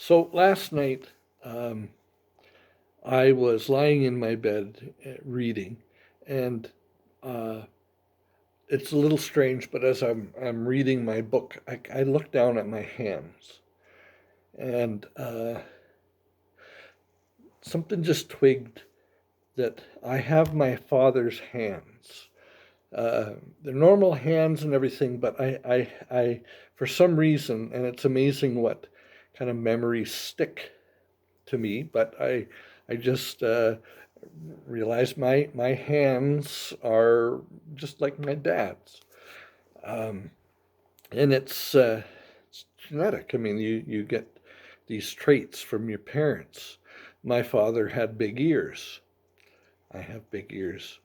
So last night, um, I was lying in my bed reading, and uh, it's a little strange, but as I'm reading my book, I look down at my hands, and something just twigged that I have my father's hands. They're normal hands and everything, but for some reason, and it's amazing what kind of memories stick to me, but I just realized my hands are just like my dad's, um, and it's genetic. I mean, you get these traits from your parents. My father had big ears. I have big ears.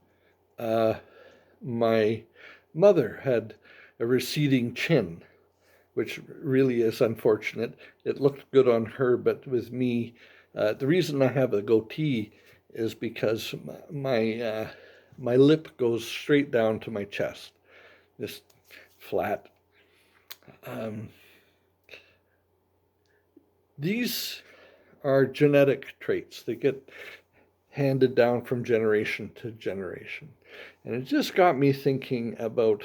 Uh, my mother had a receding chin, which really is unfortunate. It looked good on her, but with me, the reason I have a goatee is because my lip goes straight down to my chest, just flat. Um, these are genetic traits that get handed down from generation to generation, and it just got me thinking about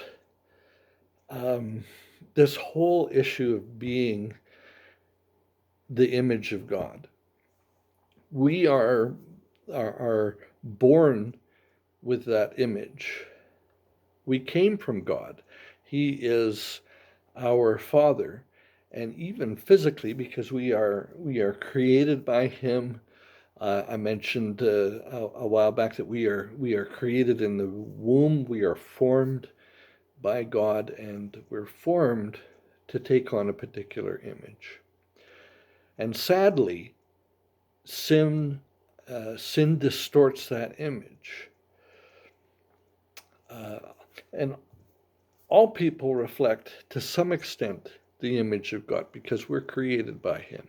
um, this whole issue of being the image of God. We are born with that image. We came from God. He is our Father, and even physically, because we are created by Him. I mentioned a while back that we are created in the womb. We are formed by God, and we're formed to take on a particular image. And sadly, sin distorts that image. Uh, and all people reflect, to some extent, the image of God because we're created by Him.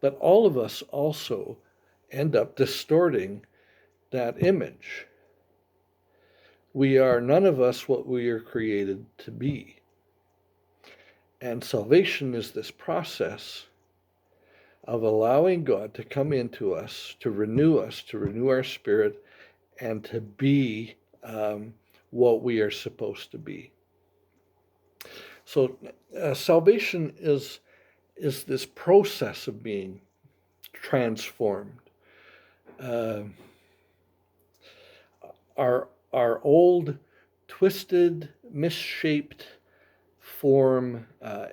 But all of us also end up distorting that image. We are none of us what we are created to be. And salvation is this process of allowing God to come into us, to renew our spirit, and to be what we are supposed to be. So salvation is this process of being transformed. Uh, our old, twisted, misshaped form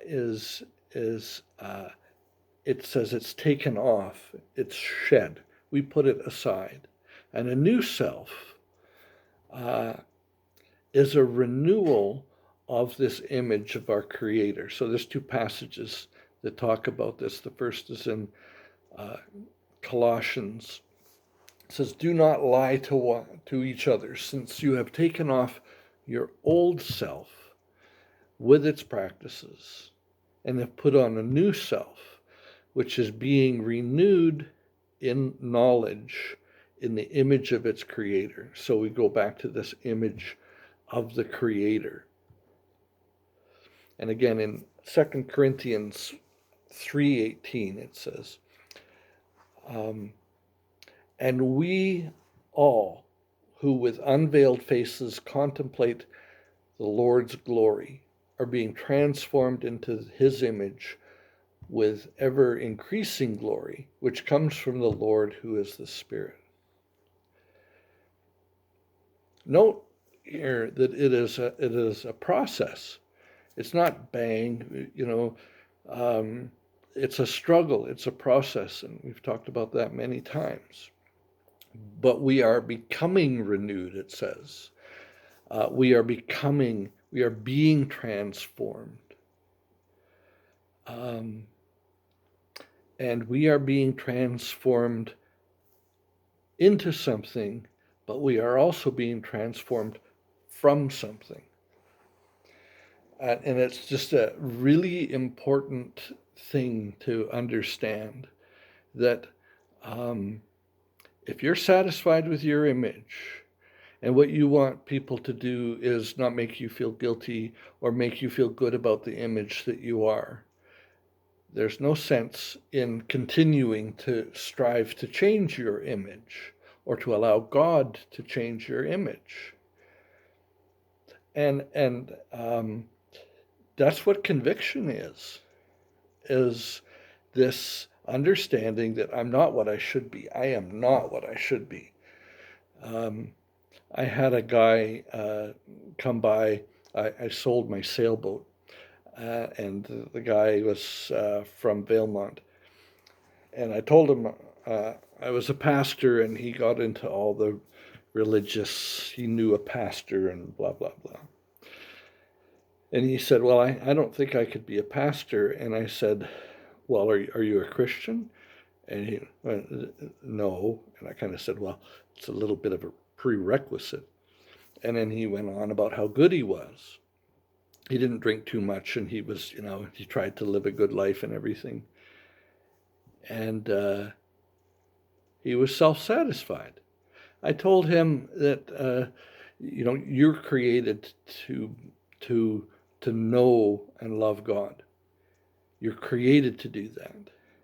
is it says it's taken off, it's shed. We put it aside, and a new self uh, is a renewal of this image of our Creator. So there's two passages that talk about this. The first is in uh, Colossians. It says, "Do not lie to each other, since you have taken off your old self with its practices, and have put on a new self, which is being renewed in knowledge in the image of its Creator." So we go back to this image of the Creator. And again, in 2 Corinthians 3:18, it says, um, "And we all who with unveiled faces contemplate the Lord's glory are being transformed into His image with ever increasing glory, which comes from the Lord who is the Spirit." Note here that it is a process. It's not bang, Um, it's a struggle, it's a process, and we've talked about that many times. But we are becoming renewed, it says. We are being transformed. Um, and we are being transformed into something, but we are also being transformed from something. And it's just a really important thing to understand that um, if you're satisfied with your image and what you want people to do is not make you feel guilty or make you feel good about the image that you are, There's no sense in continuing to strive to change your image or to allow God to change your image. And that's what conviction is this understanding that I'm not what I should be. I am not what I should be. Um, I had a guy come by. I sold my sailboat, and the guy was from Valemount. And I told him I was a pastor, and he got into all the religious, he knew a pastor and blah, blah, blah. And he said, well, I don't think I could be a pastor. And I said, well, are you a Christian? And he went, no. And I kind of said, well, it's a little bit of a prerequisite. And then he went on about how good he was. He didn't drink too much, and he was, he tried to live a good life and everything. And he was self-satisfied. I told him that, you're created to know and love God. You're created to do that.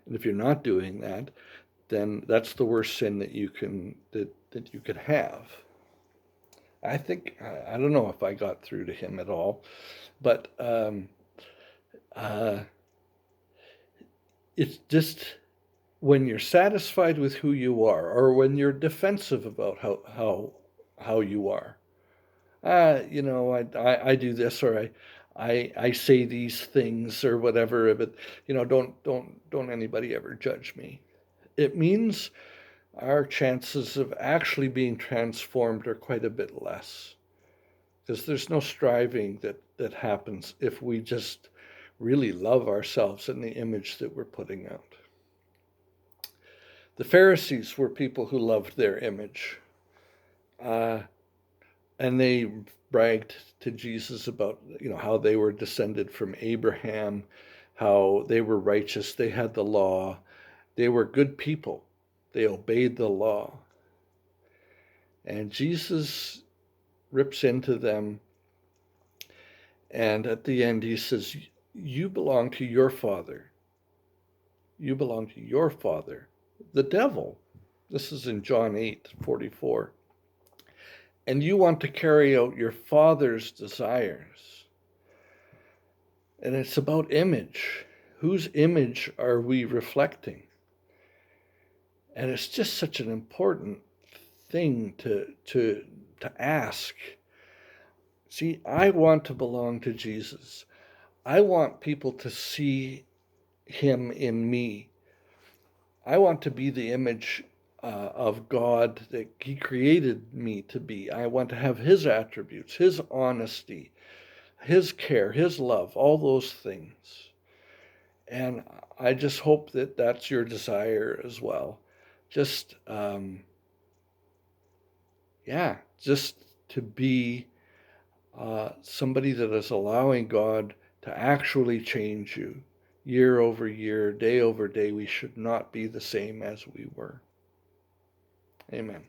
And if you're not doing that, then that's the worst sin that you could have. I think, I don't know if I got through to him at all, but it's just when you're satisfied with who you are, or when you're defensive about how you are. I do this, or I say these things or whatever, but don't anybody ever judge me. It means our chances of actually being transformed are quite a bit less, because there's no striving that happens if we just really love ourselves and the image that we're putting out. The Pharisees were people who loved their image, and they bragged to Jesus about how they were descended from Abraham, how they were righteous, they had the law, they were good people, they obeyed the law. And Jesus rips into them, and at the end he says, you belong to your father. You belong to your father, the devil. This is in John 8:44. And you want to carry out your father's desires. And it's about image. Whose image are we reflecting? And it's just such an important thing to ask. See, I want to belong to Jesus. I want people to see him in me. I want to be the image of God that he created me to be. I want to have his attributes, his honesty, his care, his love, all those things. And I just hope that that's your desire as well. Just, just to be somebody that is allowing God to actually change you. Year over year, day over day, we should not be the same as we were. Amen.